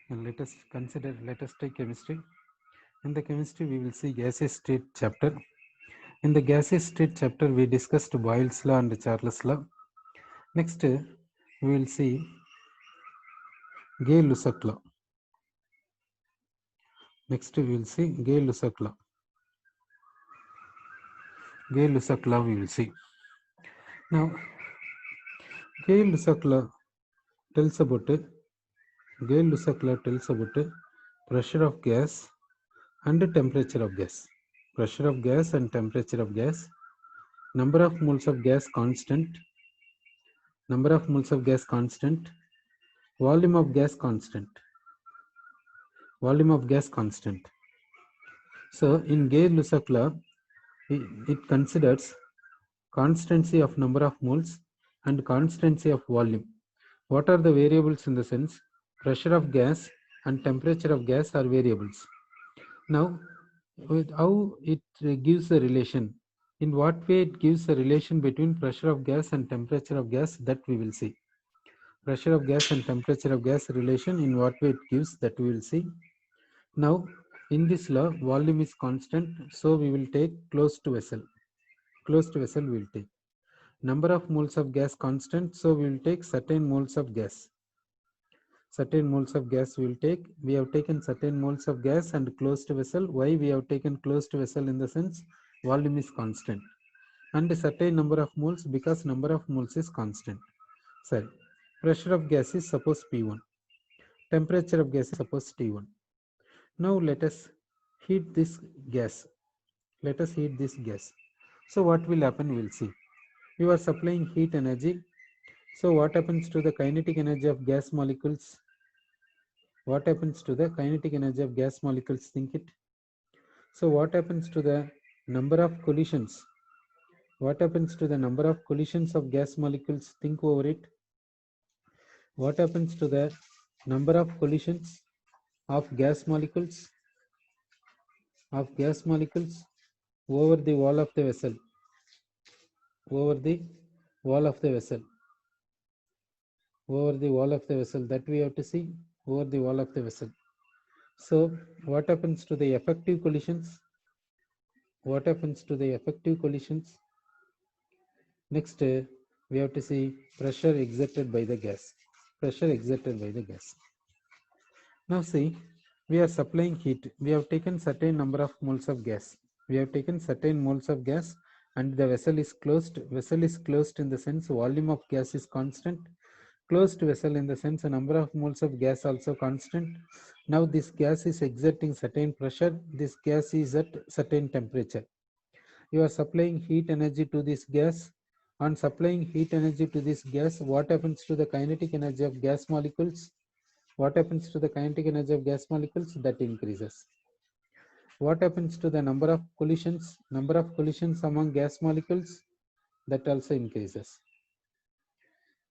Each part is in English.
And let us take chemistry. In the chemistry, we will see gaseous state chapter. In the gaseous state chapter, we discussed Boyle's law and Charles law. Next, we will see Gay-Lussac law. Next, we will see Gay-Lussac law. Gay-Lussac law we will see. Now, Gay-Lussac law tells about Gay-Lussac law tells about pressure of gas and temperature of gas. Pressure of gas and temperature of gas. Number of moles of gas constant. Number of moles of gas constant. Volume of gas constant. Volume of gas constant. So, in Gay-Lussac law, it considers constancy of number of moles and constancy of volume. What are the variables in the sense? Pressure of gas and temperature of gas are variables. Now, with how it gives a relation, in what way it gives a relation between pressure of gas and temperature of gas, that we will see. Pressure of gas and temperature of gas relation, in what way it gives, that we will see. Now, in this law, volume is constant, so we will take closed vessel. Closed vessel we will take. Number of moles of gas constant, so we will take certain moles of gas. Certain moles of gas we will take. We have taken certain moles of gas and closed vessel. Why we have taken closed vessel? In the sense volume is constant, and a certain number of moles, because number of moles is constant. Sorry, pressure of gas is suppose P1, temperature of gas is suppose T1. Now let us heat this gas. Let us heat this gas. So what will happen? We will see. You are supplying heat energy. So what happens to the kinetic energy of gas molecules? What happens to the kinetic energy of gas molecules? Think it. So what happens to the number of collisions? What happens to the number of collisions of gas molecules? Think over it. What happens to the number of collisions of gas molecules? Over the wall of the vessel. Over the wall of the vessel. Over the wall of the vessel. That we have to see. Over the wall of the vessel. So what happens to the effective collisions? What happens to the effective collisions? Next, we have to see pressure exerted by the gas. Pressure exerted by the gas. Now see, we are supplying heat. We have taken certain number of moles of gas. We have taken certain moles of gas, and the vessel is closed. Vessel is closed in the sense volume of gas is constant. Closed vessel in the sense the number of moles of gas also constant. Now this gas is exerting certain pressure. This gas is at certain temperature. You are supplying heat energy to this gas. On supplying heat energy to this gas, what happens to the kinetic energy of gas molecules? What happens to the kinetic energy of gas molecules? That increases. What happens to the number of collisions? Number of collisions among gas molecules? That also increases.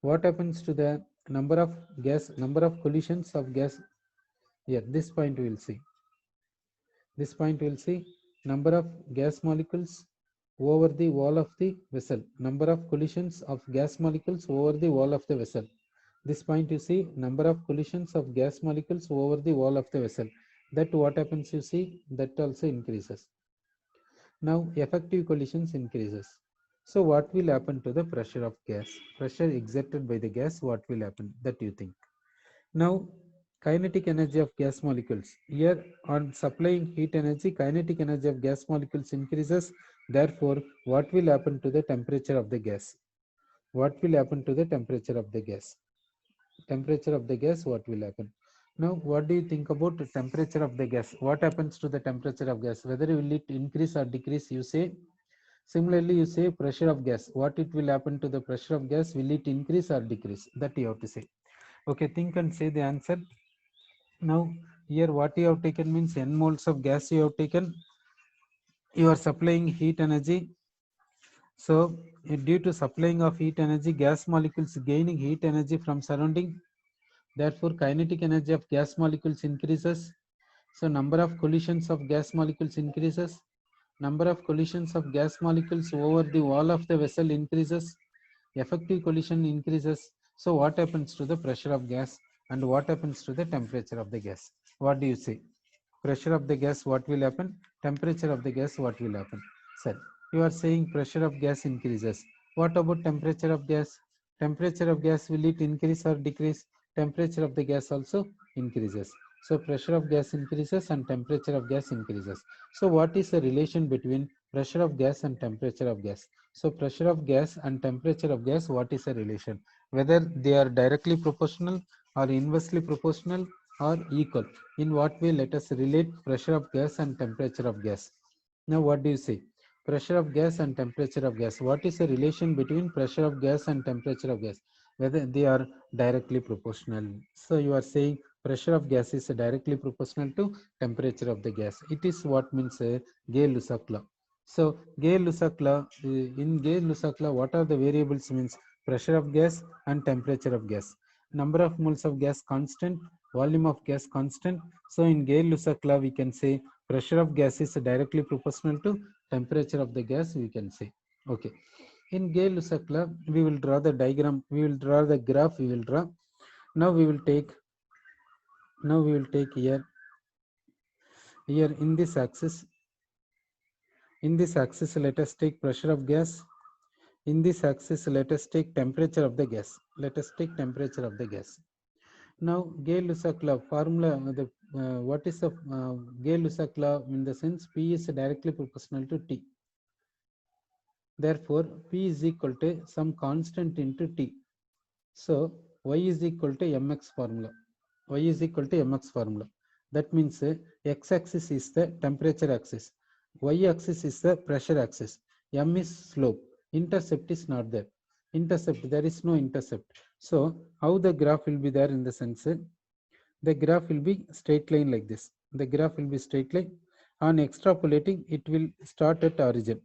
What happens to the number of collisions of gas? Here, this point we will see. This point we will see number of gas molecules over the wall of the vessel. Number of collisions of gas molecules over the wall of the vessel. This point you see number of collisions of gas molecules over the wall of the vessel. That what happens, you see, that also increases. Now effective collisions increases. So what will happen to the pressure of gas? Pressure exerted by the gas, what will happen? That you think. Now kinetic energy of gas molecules. Here on supplying heat energy, kinetic energy of gas molecules increases. Therefore, what will happen to the temperature of the gas? What will happen to the temperature of the gas? Temperature of the gas, what will happen? Now, what do you think about the temperature of the gas? What happens to the temperature of gas? Whether will it increase or decrease, you say. Similarly, you say pressure of gas. What it will happen to the pressure of gas? Will it increase or decrease? That you have to say. Okay, think and say the answer. Now, here what you have taken means n moles of gas you have taken. You are supplying heat energy. So, due to supplying of heat energy, gas molecules gaining heat energy from surrounding. Therefore, kinetic energy of gas molecules increases. So, number of collisions of gas molecules increases. Number of collisions of gas molecules over the wall of the vessel increases. Effective collision increases. So, what happens to the pressure of gas? and what happens to the temperature of the gas? What do you say? Pressure of the gas, what will happen? Temperature of the gas, what will happen? Sir, you are saying pressure of gas increases. What about temperature of gas? Temperature of gas, will it increase or decrease? Temperature of the gas also increases. So pressure of gas increases and temperature of gas increases. So what is the relation between pressure of gas and temperature of gas? So pressure of gas and temperature of gas, what is the relation? Whether they are directly proportional or inversely proportional or equal. In what way? Let us relate pressure of gas and temperature of gas. Now what do you say? Pressure of gas and temperature of gas. What is the relation between pressure of gas and temperature of gas? Whether they are directly proportional. So you are saying pressure of gas is directly proportional to temperature of the gas. It is what means Gay-Lussac law. So Gay-Lussac law, in Gay-Lussac law, what are the variables means? Pressure of gas and temperature of gas. Number of moles of gas constant, volume of gas constant. So in Gay-Lussac law, we can say pressure of gas is directly proportional to temperature of the gas, we can say. Okay. In Gay-Lussac law, we will draw the diagram, we will draw the graph, we will draw. Now we will take here in this axis, let us take pressure of gas. In this axis, let us take temperature of the gas. Let us take temperature of the gas. Now, Gay-Lussac law formula, what is the Gay-Lussac law in the sense P is directly proportional to T. Therefore, P is equal to some constant into T. So, Y is equal to mx formula. Y is equal to mx formula. That means x-axis is the temperature axis. Y-axis is the pressure axis. M is slope. Intercept is not there. There is no intercept. So, how the graph will be there in the sense, the graph will be straight line like this. The graph will be straight line. On extrapolating, it will start at origin.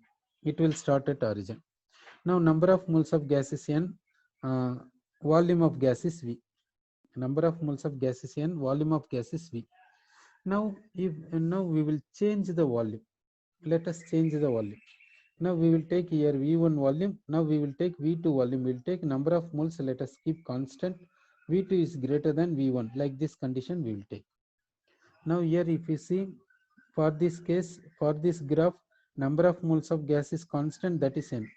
Now, number of moles of gas is N, volume of gas is V. Number of moles of gas is N, volume of gas is V. Now, now we will change the volume. Let us change the volume. Now we will take here V1 volume. Now we will take V2 volume. We will take number of moles. Let us keep constant. V2 is greater than V1. Like this condition we will take. Now here if you see, for this case, for this graph, number of moles of gas is constant, that is N.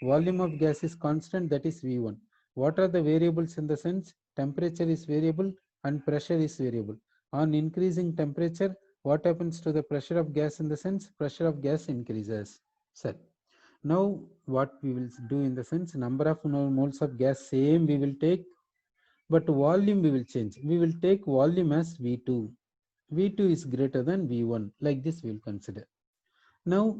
Volume of gas is constant, that is V1. What are the variables in the sense? Temperature is variable and pressure is variable. On increasing temperature, what happens to the pressure of gas in the sense? Pressure of gas increases. Sir, now what we will do in the sense, number of moles of gas same we will take, but volume we will change. We will take volume as V2. V2 is greater than V1. Like this we will consider. Now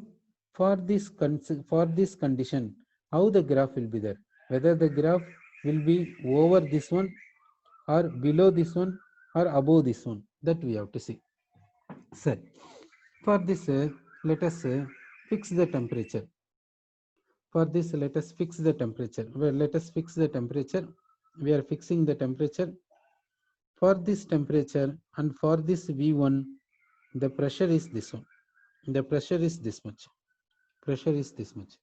for this condition, how the graph will be there? Whether the graph will be over this one or below this one or above this one, that we have to see. Sir, for this let us fix the temperature. For this let us fix the temperature. Well, let us fix the temperature. We are fixing the temperature. For this temperature and for this V1, the pressure is this one. The pressure is this much. Pressure is this much.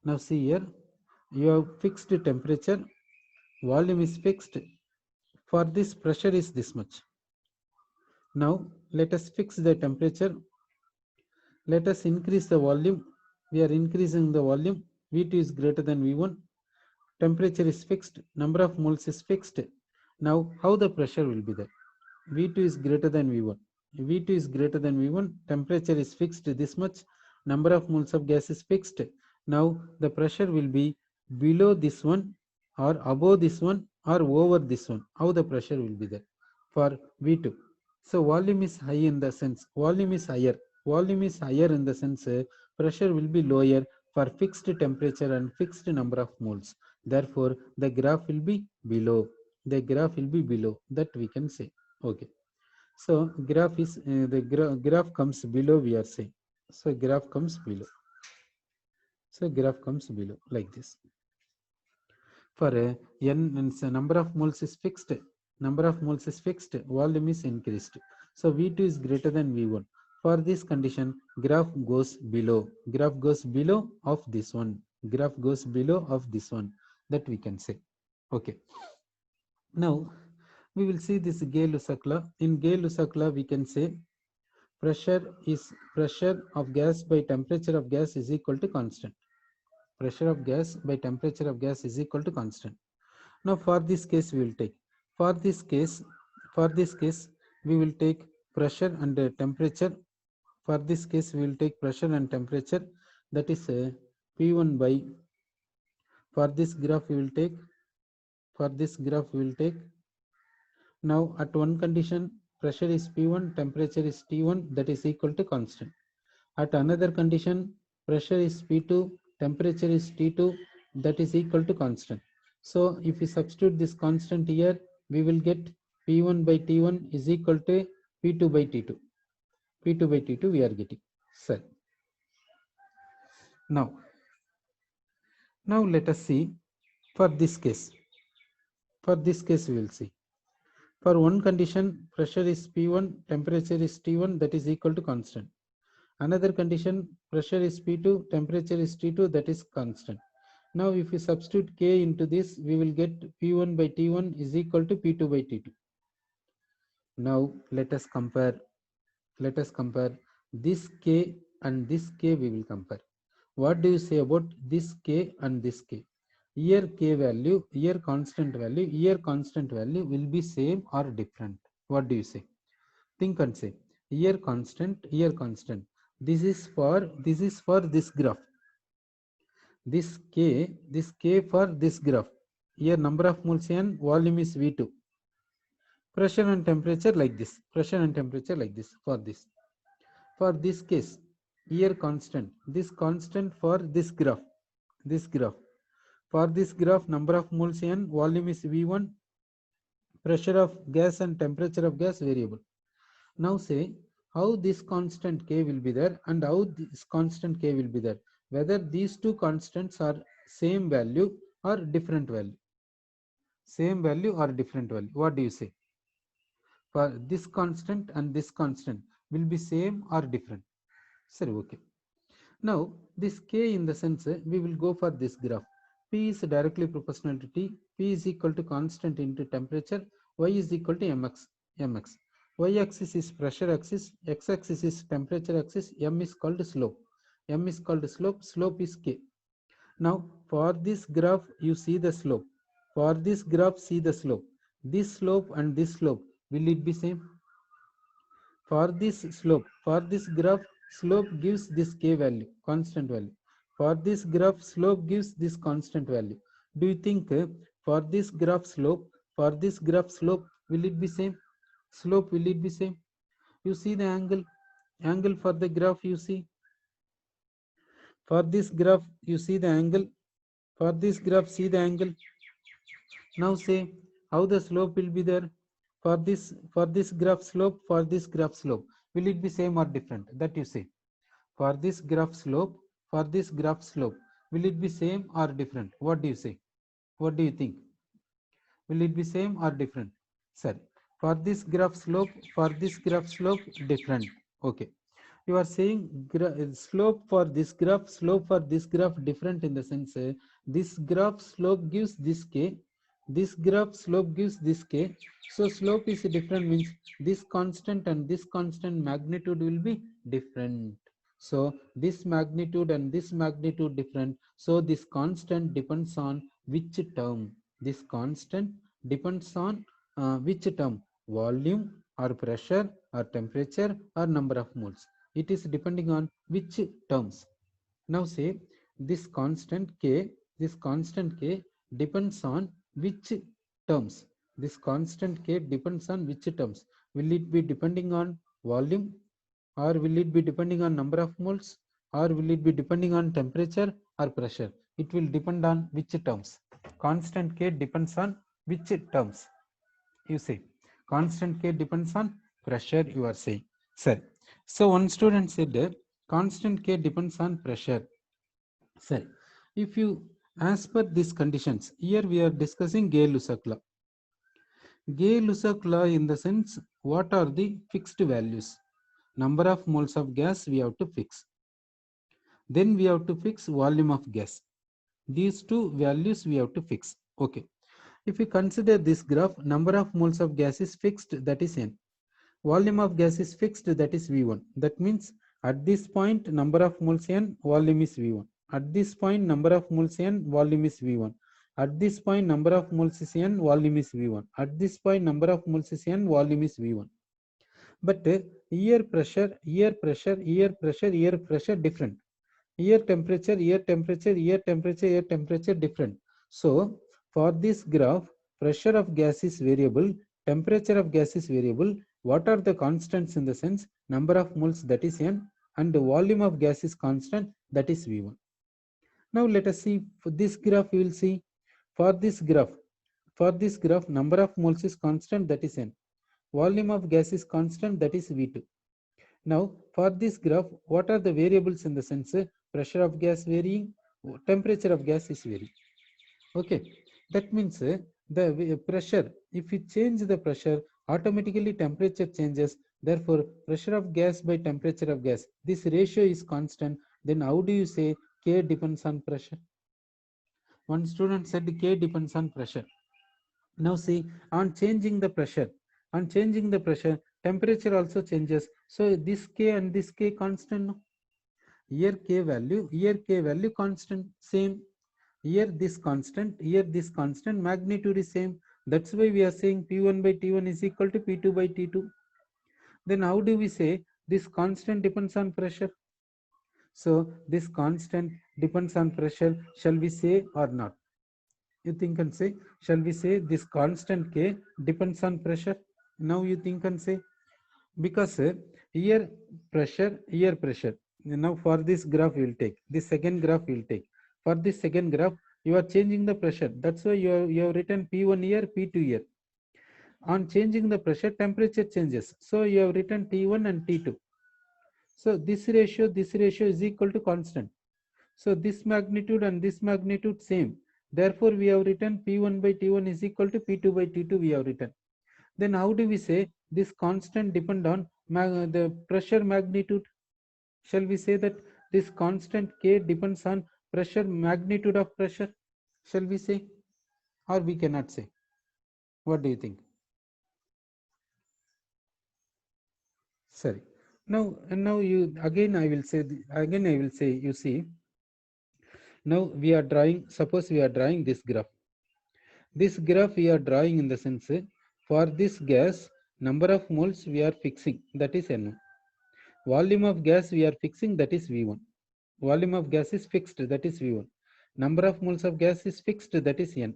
Now see here, you have fixed temperature, volume is fixed. For this pressure is this much. Now let us fix the temperature. Let us increase the volume. We are increasing the volume. V2 is greater than V1. Temperature is fixed. Number of moles is fixed. Now how the pressure will be there? V2 is greater than V1. V2 is greater than V1. Temperature is fixed this much. Number of moles of gas is fixed. Now the pressure will be below this one or above this one or over this one. How the pressure will be there for V2? So volume is high in the sense, volume is higher. Volume is higher in the sense pressure will be lower for fixed temperature and fixed number of moles. Therefore, the graph will be below. The graph will be below. That we can say. Okay. So graph is graph comes below. We are saying. So graph comes below. So graph comes below like this. For n, number of moles is fixed. Number of moles is fixed. Volume is increased. So V2 is greater than V1. For this condition, graph goes below. Graph goes below of this one. Graph goes below of this one. That we can say. Okay. Now we will see this Gay-Lussac law. In Gay-Lussac law, we can say pressure of gas by temperature of gas is equal to constant. Pressure of gas by temperature of gas is equal to constant. Now for this case we will take, for this case we will take pressure and temperature. For this case we will take pressure and temperature, that is P1 by, for this graph we will take, now at one condition pressure is P1, temperature is T1, that is equal to constant. At another condition pressure is P2, temperature is T2, that is equal to constant. So if we substitute this constant here, we will get P1 by T1 is equal to P2 by T2. P2 by T2 we are getting. So now let us see for this case. For this case we will see. For one condition pressure is P1, temperature is T1, that is equal to constant. Another condition pressure is P2, temperature is T2, that is constant. Now if we substitute K into this, we will get P1 by T1 is equal to P2 by T2. Now let us compare this K and this K we will compare. What do you say about this K and this K? Here K value, here constant value will be same or different. What do you say? Think and say. Here constant. This is for this graph. This K for this graph. Here number of moles N, volume is V2. Pressure and temperature like this. For this. For this case, here constant. This constant for this graph. For this graph, number of moles N, volume is V1. Pressure of gas and temperature of gas variable. Now say how this constant K will be there and how this constant K will be there. Whether these two constants are same value or different value. What do you say? For this constant and this constant will be same or different. Sir, okay. Now this K, in the sense we will go for this graph. P is directly proportional to T. P is equal to constant into temperature. Y is equal to mx. Y axis is pressure axis, x axis is temperature axis, m is called slope. Slope is K. Now for this graph you see the slope. For this graph see the slope. This slope and this slope, will it be same? For this graph, slope gives this K value, constant value. For this graph, slope gives this constant value. Do you think for this graph slope, will it be same? Slope, will it be same? You see the angle for the graph, you see. For this graph, you see the angle. For this graph, see the angle. Now say how the slope will be there. For this graph slope, will it be same or different? That you say. For this graph slope, will it be same or different? What do you say? What do you think? Will it be same or different? Sir, for this graph slope, different. Okay. You are saying slope for this graph, different, in the sense this graph slope gives this K, this graph slope gives this K. So slope is different, means this constant and this constant magnitude will be different. So this magnitude and this magnitude different. So this constant depends on which term? This constant depends on which term? Volume or pressure or temperature or number of moles. It is depending on which terms. Now say this constant K depends on which terms? This constant K depends on which terms? Will it be depending on volume, or will it be depending on number of moles, or will it be depending on temperature or pressure? It will depend on which terms? Constant K depends on which terms? You say constant K depends on pressure, you are saying. Sir, so one student said constant K depends on pressure. Sir, if you, as per these conditions, here we are discussing Gay-Lussac law. Gay-Lussac law, in the sense, what are the fixed values? Number of moles of gas we have to fix. Then we have to fix volume of gas. These two values we have to fix. Okay. If we consider this graph, number of moles of gas is fixed, that is n. Volume of gas is fixed, that is V1. That means at this point number of moles n, volume is V1. At this point number of moles n, volume is V1. At this point number of moles is n, volume is V1. At this point number of moles is n, volume is V1. But air pressure, air pressure, air pressure, air pressure different. Air temperature, air temperature, air temperature, air temperature different. So for this graph, pressure of gas is variable, temperature of gas is variable. What are the constants in the sense? Number of moles, that is n, and the volume of gas is constant, that is V1. Now let us see for this graph. We will see for this graph number of moles is constant, that is n. Volume of gas is constant, that is V2. Now for this graph, what are the variables in the sense? Pressure of gas varying, temperature of gas is varying. Okay, that means the pressure, if you change the pressure, automatically temperature changes. Therefore pressure of gas by temperature of gas, this ratio is constant. Then how do you say K depends on pressure? One student said K depends on pressure. Now see, on changing the pressure, temperature also changes. So this K and this K constant. No? Here K value constant, same. Here this constant, magnitude is same. That's why we are saying P1 by T1 is equal to P2 by T2. Then how do we say this constant depends on pressure? So this constant depends on pressure, shall we say or not? You think and say, shall we say this constant K depends on pressure? Now you think and say, because here pressure. Now for this graph we will take, this second graph we will take. For this second graph, you are changing the pressure. That's why you have written P1 here, P2 here. On changing the pressure, temperature changes. So you have written T1 and T2. So this ratio is equal to constant. So this magnitude and this magnitude same. Therefore we have written P1 by T1 is equal to P2 by T2 we have written. Then how do we say this constant depend on the pressure magnitude? Shall we say that this constant K depends on pressure, magnitude of pressure? Shall we say, or we cannot say? What do you think? Sorry. Now you again I will say you see. Now we are drawing. Suppose we are drawing this graph. This graph we are drawing in the sense, for this gas, number of moles we are fixing, that is N1. Volume of gas we are fixing, that is V1. Volume of gas is fixed, that is V1. Number of moles of gas is fixed, that is N.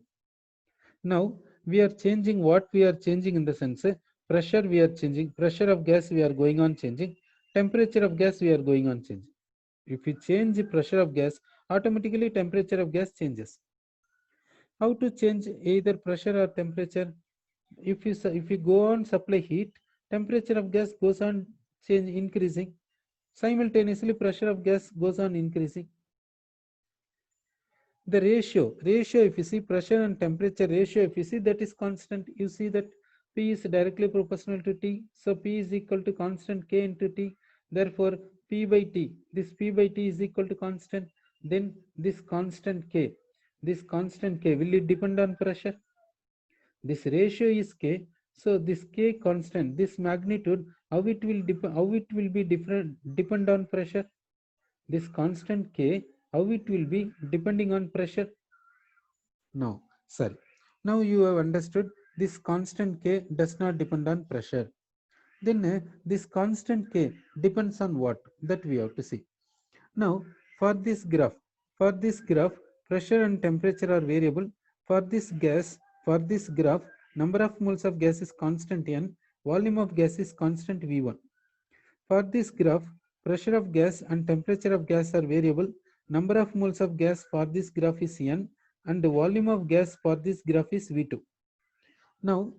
Now we are changing, what we are changing in the sense, pressure we are changing, pressure of gas we are going on changing, temperature of gas we are going on changing. If you change the pressure of gas, automatically temperature of gas changes. How to change either pressure or temperature? If you go on supply heat, temperature of gas goes on increasing. Simultaneously pressure of gas goes on increasing. The ratio if you see, pressure and temperature ratio if you see, that is constant. You see that P is directly proportional to T. So P is equal to constant K into T. Therefore P by T, this P by T is equal to constant. Then this constant K will it depend on pressure? This ratio is K. So this K constant, this magnitude, how it will be depend on pressure? This constant K, how it will be depending on pressure? No, sorry. Now you have understood this constant K does not depend on pressure. Then this constant K depends on what? That we have to see. Now for this graph, pressure and temperature are variable. For this graph, number of moles of gas is constant N, volume of gas is constant V1. For this graph, pressure of gas and temperature of gas are variable. Number of moles of gas for this graph is N, and the volume of gas for this graph is V2. Now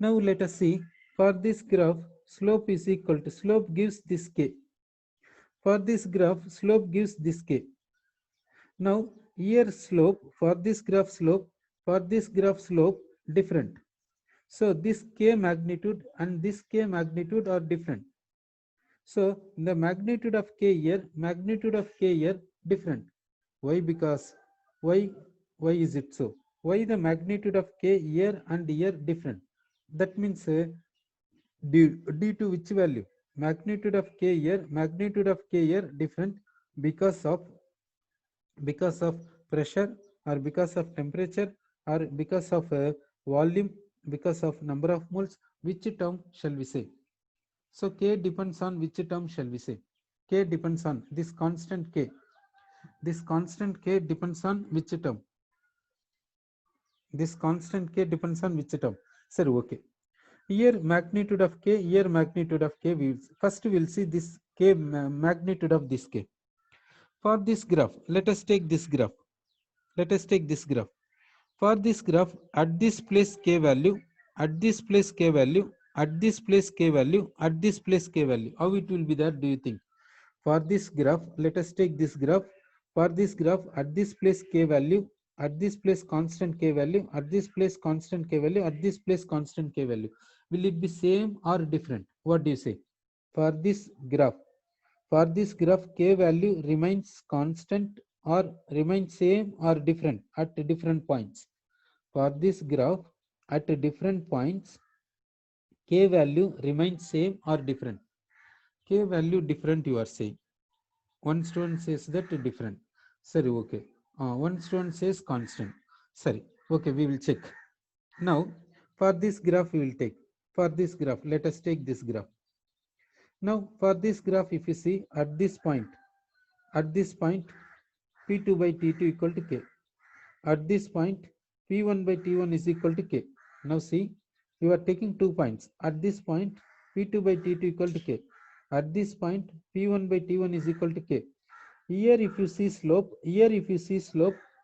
let us see, for this graph, slope is equal to, slope gives this K. For this graph, slope gives this K. Now here slope, for this graph slope different. So this K magnitude and this K magnitude are different. So the magnitude of K here different. Why? Because why is it so? Why the magnitude of K here and here different? That means due to which value? Magnitude of K here, magnitude of K here different because of pressure, or because of temperature, or because of volume, because of number of moles. Which term shall we say? So K depends on which term shall we say? K depends on this constant K. This constant K depends on which term? This constant K depends on which term? Sir, okay. Here magnitude of K, here magnitude of K. First we will see this K magnitude of this K. For this graph, let us take this graph. Let us take this graph. For this graph, at this place K value, at this place K value, at this place K value, at this place K value. How it will be there, do you think? For this graph, let us take this graph. For this graph, at this place K value, at this place constant K value, at this place constant K value, at this place constant K value. Will it be same or different? What do you say? For this graph, K value remains constant or remains same or different at different points. For this graph, at different points, K value remains same or different. K value different, you are saying. One student says that different. Sorry, okay. One student says constant. Sorry, okay, we will check. Now, for this graph, we will take. For this graph, let us take this graph. Now, for this graph, if you see at this point, P2 by T2 equal to K. At this point, P1 by T1 is equal to K. Now see, you are taking 2 points. At this point, P2 by T2 equal to K. At this point, P1 by T1 is equal to K. Here if you see slope,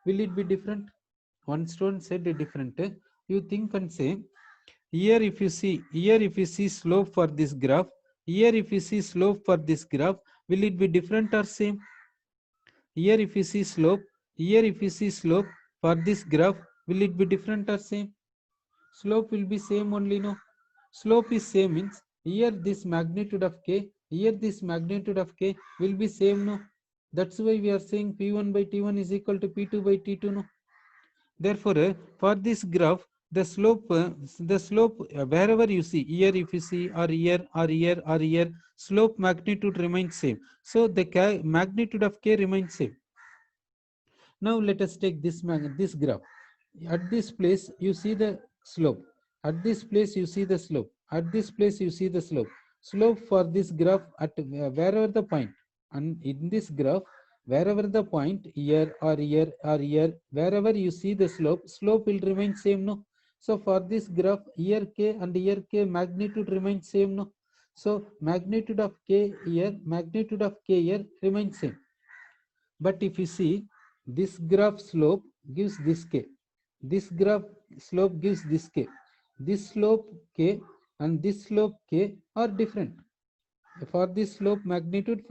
will it be different? One student said different. You think and say, here if you see slope for this graph, here if you see slope for this graph, will it be different or same? Here if you see slope, for this graph, will it be different or same? Slope will be same only, no? Slope is same means here this magnitude of K, here this magnitude of K will be same, no? That's why we are saying P1 by T1 is equal to P2 by T2, no? Therefore, for this graph, the slope, wherever you see, here if you see, or here, or here, or here, slope magnitude remains same. So the magnitude of K remains same. Now let us take this graph. At this place you see the slope. At this place you see the slope. At this place you see the slope. Slope for this graph at wherever the point. And in this graph, wherever the point, here or here or here, wherever you see the slope, slope will remain same, no? So for this graph, here K and here K magnitude remains same, no? So magnitude of K here, magnitude of K here remains same. But if you see, this graph slope gives this K. This graph slope gives this K. This slope K and this slope K are different. For this slope magnitude,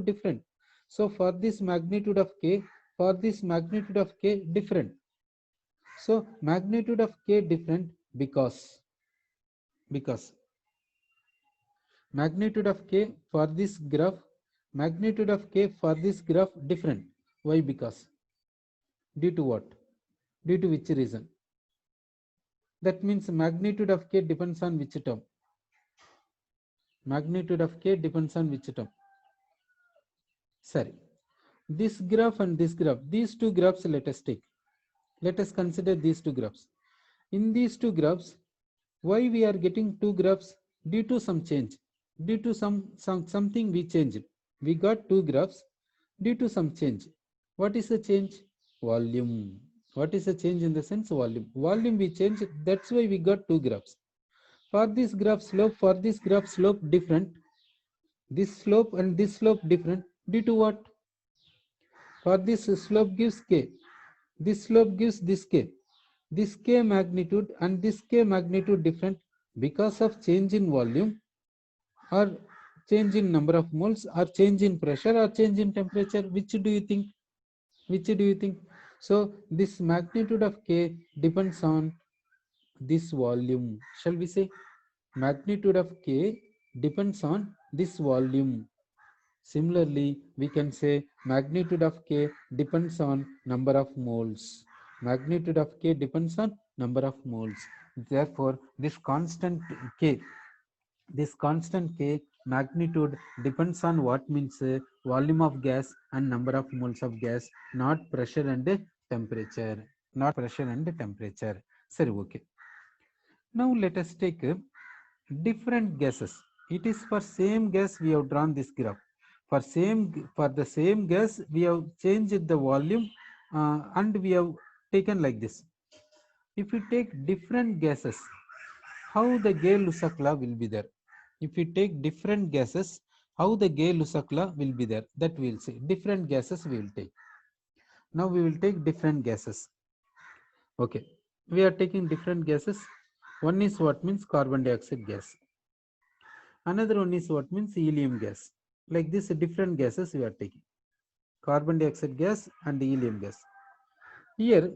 different. So for this magnitude of K, different. So magnitude of K different because magnitude of K for this graph, magnitude of K for this graph different. Why? Because due to what? Due to which reason? That means magnitude of K depends on which term? Magnitude of K depends on which term? Sorry. This graph and this graph, these two graphs let us take. Let us consider these two graphs. In these two graphs, why we are getting two graphs? Due to some change. Due to something we changed. We got two graphs due to some change. What is the change? Volume. What is the change in the sense? Volume. Volume we changed. That's why we got two graphs. For this graph slope, different. This slope and this slope different. Due to what? For this slope gives K. This slope gives this K. This K magnitude and this K magnitude different because of change in volume, or change in number of moles, or change in pressure, or change in temperature. Which do you think? So this magnitude of K depends on this volume. Shall we say magnitude of K depends on this volume? Similarly, we can say magnitude of K depends on number of moles. Magnitude of K depends on number of moles. Therefore, this constant K magnitude depends on what means volume of gas and number of moles of gas, not pressure and temperature. Sorry, okay. Now let us take different gases. It is for same gas we have drawn this graph. For the same gas we have changed the volume and we have taken like this. If we take different gases, how the Gay-Lussac law will be there? If we take different gases, how the Gay-Lussac law will be there? That we will see. Different gases we will take. Now we will take different gases. Okay, we are taking different gases. One is what means carbon dioxide gas. Another one is what means helium gas. Like this, different gases we are taking. Carbon dioxide gas and helium gas. Here,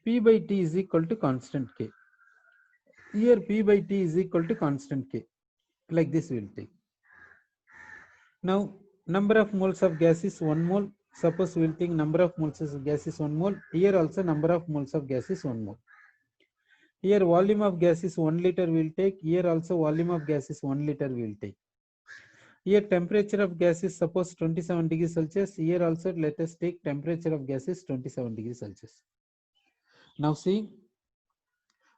P by T is equal to constant K. Here, P by T is equal to constant K. Like this we will take. Now, number of moles of gas is 1 mole. Suppose we will think number of moles of gas is 1 mole. Here also number of moles of gas is 1 mole. Here volume of gas is 1 liter we will take. Here also volume of gas is 1 liter we will take. Here temperature of gas is suppose 27 degrees Celsius. Here also let us take temperature of gas is 27 degrees Celsius. Now see,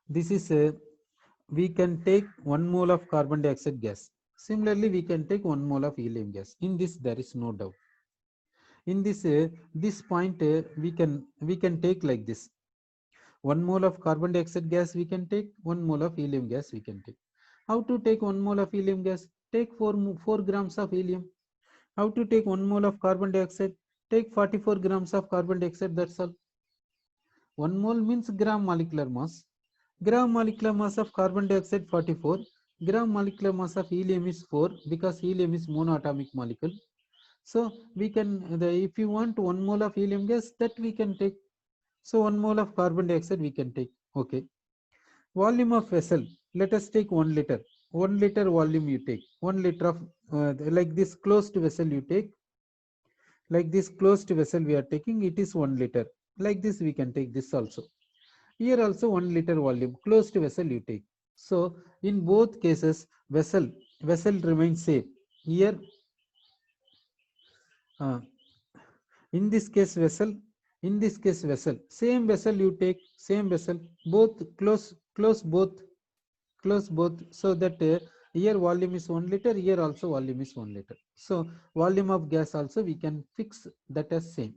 this is we can take 1 mole of carbon dioxide gas. Similarly, we can take 1 mole of helium gas. In this, there is no doubt. In this point, we can take like this. 1 mole of carbon dioxide gas we can take, 1 mole of helium gas we can take. How to take 1 mole of helium gas? Take 4 grams of helium. How to take 1 mole of carbon dioxide? Take 44 grams of carbon dioxide, that's all. 1 mole means gram molecular mass. Gram molecular mass of carbon dioxide 44. Gram molecular mass of helium is 4 because helium is monoatomic molecule. So we can, if you want 1 mole of helium gas, that we can take. So 1 mole of carbon dioxide we can take. Okay. Volume of vessel. Let us take 1 liter. 1 liter volume you take. 1 liter of like this closed vessel you take. Like this closed vessel we are taking, it is 1 liter. Like this we can take this also. Here also 1 liter volume, closed vessel you take. So in both cases, vessel remains same. Here, in this case vessel, same vessel you take, same vessel, both close both, so that here volume is 1 liter, here also volume is 1 liter. So volume of gas also we can fix that as same.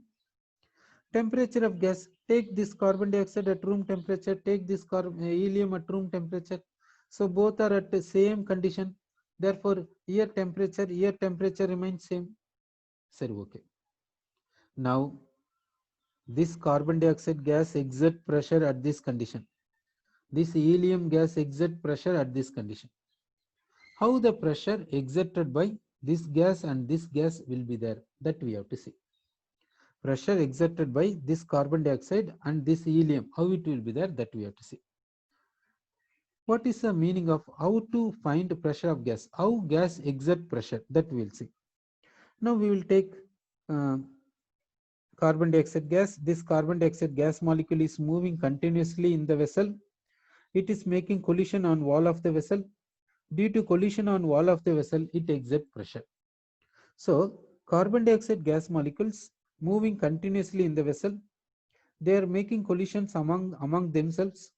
Temperature of gas, take this carbon dioxide at room temperature, take this helium at room temperature. So both are at the same condition. Therefore, here temperature remains same. Sir, okay. Now, this carbon dioxide gas exert pressure at this condition. This helium gas exert pressure at this condition. How the pressure exerted by this gas and this gas will be there, that we have to see. Pressure exerted by this carbon dioxide and this helium, how it will be there, that we have to see. What is the meaning of how to find pressure of gas? How gas exert pressure, that we will see. Now we will take carbon dioxide gas. This carbon dioxide gas molecule is moving continuously in the vessel. It is making collision on wall of the vessel. Due to collision on wall of the vessel, it exerts pressure. So carbon dioxide gas molecules moving continuously in the vessel, they are making collisions among themselves.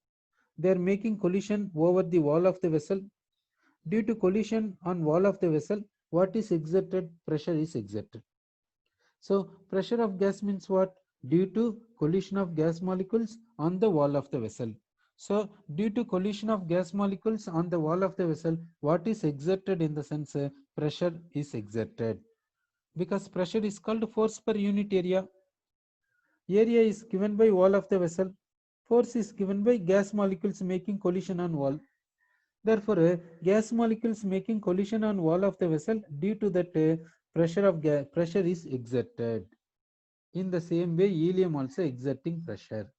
They are making collision over the wall of the vessel. Due to collision on wall of the vessel, what is exerted? Pressure is exerted. So pressure of gas means what? Due to collision of gas molecules on the wall of the vessel. So due to collision of gas molecules on the wall of the vessel, what is exerted in the sense pressure is exerted. Because pressure is called force per unit area. Area is given by wall of the vessel. Force is given by gas molecules making collision on wall. Therefore, gas molecules making collision on wall of the vessel, due to that pressure is exerted. In the same way, helium also exerting pressure.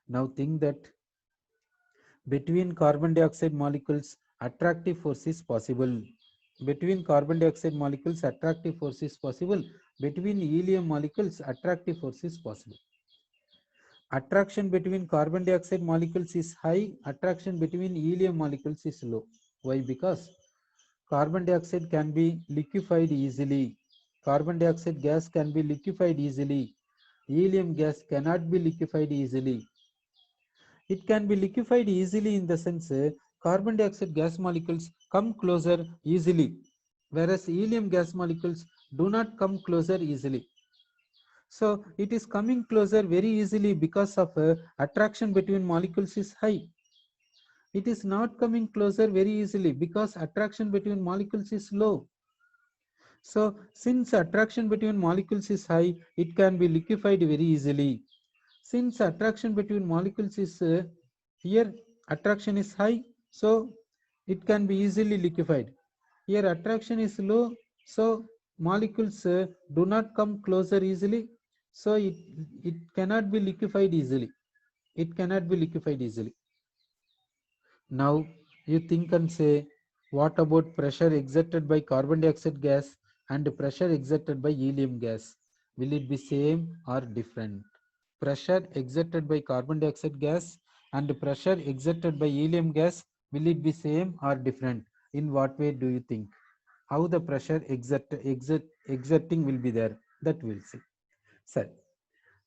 Now think that between carbon dioxide molecules, attractive force is possible. Between carbon dioxide molecules, attractive force is possible. Between helium molecules, attractive force is possible. Attraction between carbon dioxide molecules is high, attraction between helium molecules is low. Why? Because carbon dioxide can be liquefied easily. Carbon dioxide gas can be liquefied easily. Helium gas cannot be liquefied easily. It can be liquefied easily in the sense carbon dioxide gas molecules come closer easily, whereas helium gas molecules do not come closer easily. So it is coming closer very easily because of attraction between molecules is high. It is not coming closer very easily because attraction between molecules is low. So since attraction between molecules is high, it can be liquefied very easily. Since attraction between molecules is here attraction is high, so it can be easily liquefied. Here attraction is low, so molecules do not come closer easily, so it cannot be liquefied easily. It cannot be liquefied easily. Now you think and say, what about pressure exerted by carbon dioxide gas and pressure exerted by helium gas? Will it be same or different? Pressure exerted by carbon dioxide gas and pressure exerted by helium gas, will it be same or different? In what way do you think? How the pressure exerting will be there? That we'll see. So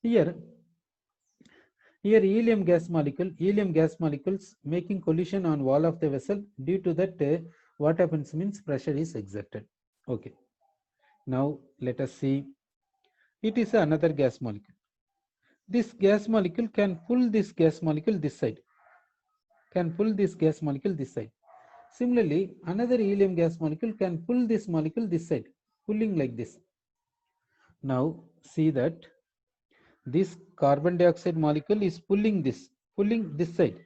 here helium gas molecules making collision on wall of the vessel. Due to that, what happens means pressure is exerted. Okay. Now let us see. It is another gas molecule. This gas molecule can pull this gas molecule this side. Can pull this gas molecule this side. Similarly, another helium gas molecule can pull this molecule this side, pulling like this. Now see that this carbon dioxide molecule is pulling this side.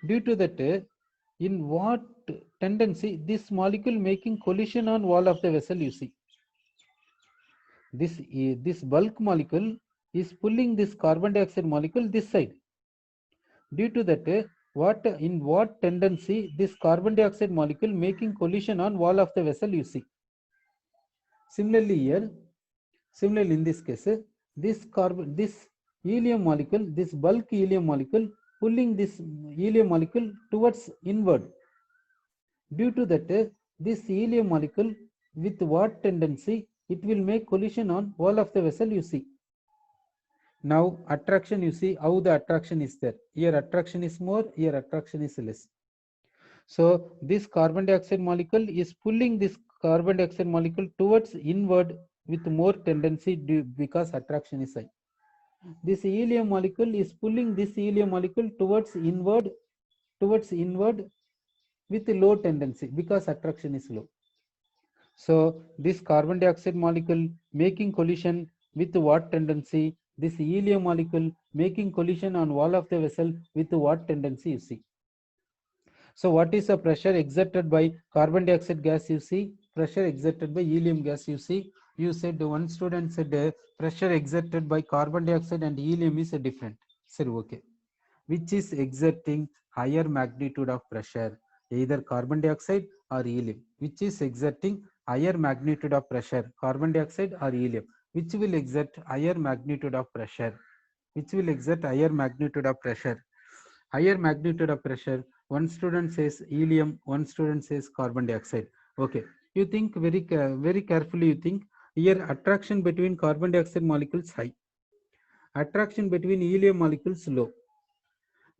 Due to that, in what tendency this molecule making collision on wall of the vessel, you see. This bulk molecule is pulling this carbon dioxide molecule this side. Due to that, in what tendency this carbon dioxide molecule making collision on wall of the vessel, you see. Similarly here, in this case, this helium molecule, this bulk helium molecule pulling this helium molecule towards inward. Due to that, this helium molecule with what tendency it will make collision on wall of the vessel, you see. Now attraction, you see how the attraction is there. Here attraction is more, here attraction is less. So this carbon dioxide molecule is pulling this carbon dioxide molecule towards inward with more tendency because attraction is high. This helium molecule is pulling this helium molecule towards inward with low tendency because attraction is low. So this carbon dioxide molecule making collision with what tendency? This helium molecule making collision on wall of the vessel with what tendency, you see. So what is the pressure exerted by carbon dioxide gas, you see? Pressure exerted by helium gas, you see. You said, one student said pressure exerted by carbon dioxide and helium is different. Said okay. Which is exerting higher magnitude of pressure, either carbon dioxide or helium? Which is exerting higher magnitude of pressure, carbon dioxide or helium? Which will exert higher magnitude of pressure? Which will exert higher magnitude of pressure? Higher magnitude of pressure, one student says helium, one student says carbon dioxide. Okay, you think very carefully, you think here attraction between carbon dioxide molecules high, attraction between helium molecules low.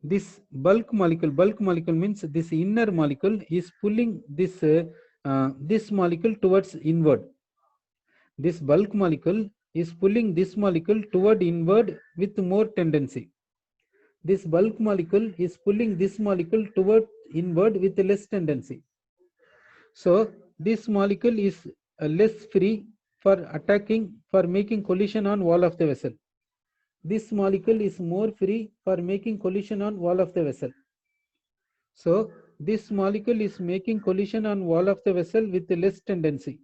This bulk molecule means this inner molecule is pulling this molecule towards inward. This bulk molecule is pulling this molecule toward inward with more tendency. This bulk molecule is pulling this molecule toward inward with less tendency. So this molecule is less free for attacking, for making collision on wall of the vessel. This molecule is more free for making collision on wall of the vessel. So this molecule is making collision on wall of the vessel with less tendency.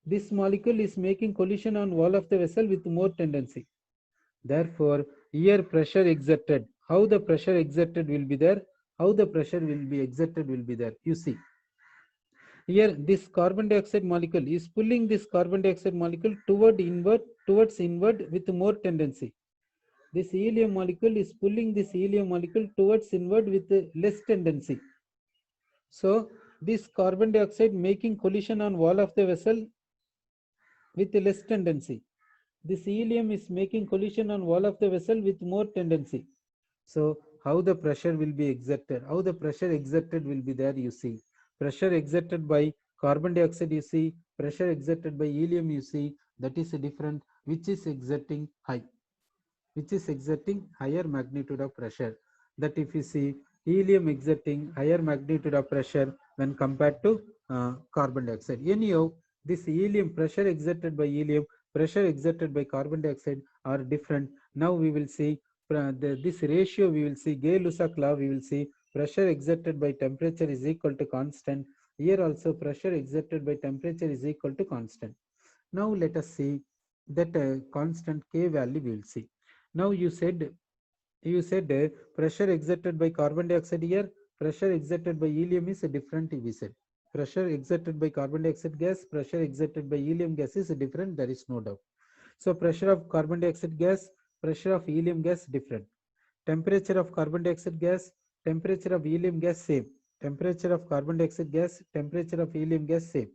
This molecule is making collision on wall of the vessel with more tendency. Therefore, here pressure exerted. How the pressure exerted will be there? How the pressure will be exerted will be there. You see. Here this carbon dioxide molecule is pulling this carbon dioxide molecule towards inward with more tendency. This helium molecule is pulling this helium molecule towards inward with less tendency. So this carbon dioxide making collision on wall of the vessel with less tendency. This helium is making collision on wall of the vessel with more tendency. So how the pressure will be exerted? How the pressure exerted will be there, you see. Pressure exerted by carbon dioxide, you see. Pressure exerted by helium, you see. That is different, which is exerting high, which is exerting higher magnitude of pressure. That if you see helium exerting higher magnitude of pressure when compared to carbon dioxide. Anyhow, this helium pressure exerted by helium, pressure exerted by carbon dioxide are different. Now we will see this ratio. We will see Gay-Lussac law. We will see pressure exerted by temperature is equal to constant. Here also pressure exerted by temperature is equal to constant. Now let us see that constant K value we will see. Now you said pressure exerted by carbon dioxide here, pressure exerted by helium is different. We said pressure exerted by carbon dioxide gas, pressure exerted by helium gas is different. There is no doubt. So pressure of carbon dioxide gas, pressure of helium gas different. Temperature of carbon dioxide gas, temperature of helium gas same. Temperature of carbon dioxide gas, temperature of helium gas same.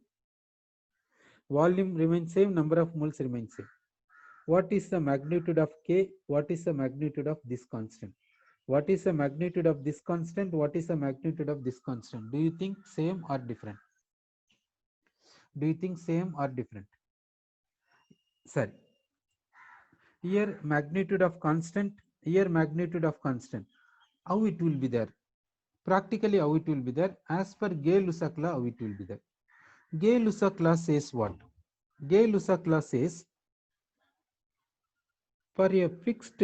Volume remains same, number of moles remains same. What is the magnitude of K? What is the magnitude of this constant? What is the magnitude of this constant? What is the magnitude of this constant? Do you think same or different? Do you think same or different? Sorry. Here magnitude of constant, here magnitude of constant. How it will be there? Practically how it will be there? As per Gay-Lussac law, how it will be there? Gay-Lussac law says what? Gay-Lussac law says for a fixed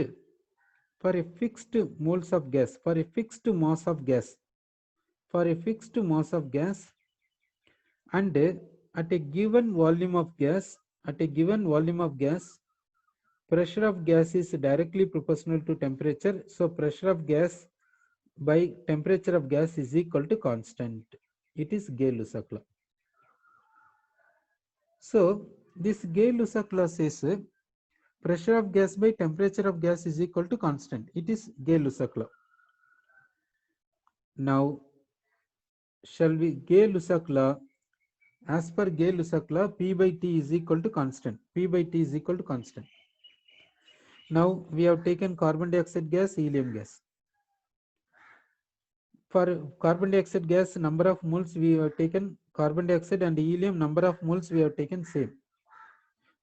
moles of gas, for a fixed mass of gas, for a fixed mass of gas, and at a given volume of gas, pressure of gas is directly proportional to temperature. So pressure of gas by temperature of gas is equal to constant. It is Gay-Lussac law. So this Gay-Lussac law says pressure of gas by temperature of gas is equal to constant. It is Gay-Lussac law. Now, shall we Gay-Lussac law? As per Gay-Lussac law, P by T is equal to constant. P by T is equal to constant. Now we have taken carbon dioxide gas, helium gas. For carbon dioxide gas, number of moles we have taken carbon dioxide, and helium number of moles we have taken same.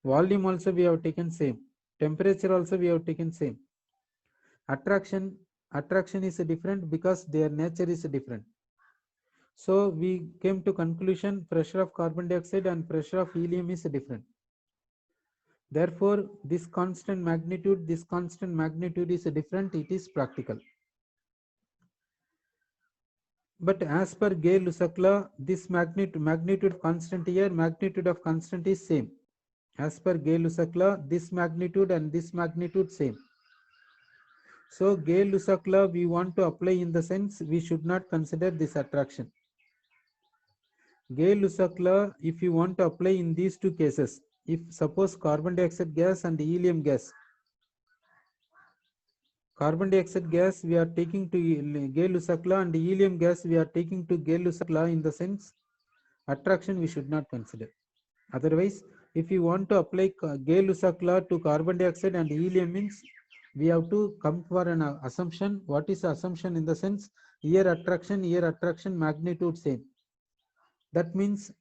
Volume also we have taken same. Temperature also we have taken same. Attraction is different because their nature is different. So we came to conclusion pressure of carbon dioxide and pressure of helium is different. Therefore, this constant magnitude is different. It is practical. But as per Gay-Lussac law, this magnitude constant here, magnitude of constant is same. As per Gay-Lussac law, this magnitude and this magnitude same. So Gay-Lussac law we want to apply in the sense we should not consider this attraction. Gay-Lussac law, if you want to apply in these two cases, if suppose carbon dioxide gas and helium gas, carbon dioxide gas we are taking to Gay-Lussac law and helium gas we are taking to Gay-Lussac law in the sense attraction we should not consider. Otherwise, if you want to apply Gay-Lussac law to carbon dioxide and helium means we have to come for an assumption. What is the assumption in the sense here attraction, magnitude same. That means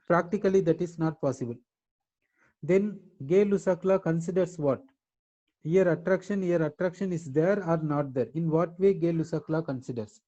practically that is not possible. Then Gay-Lussac law considers what? Here attraction is there or not there. In what way Gay-Lussac law considers?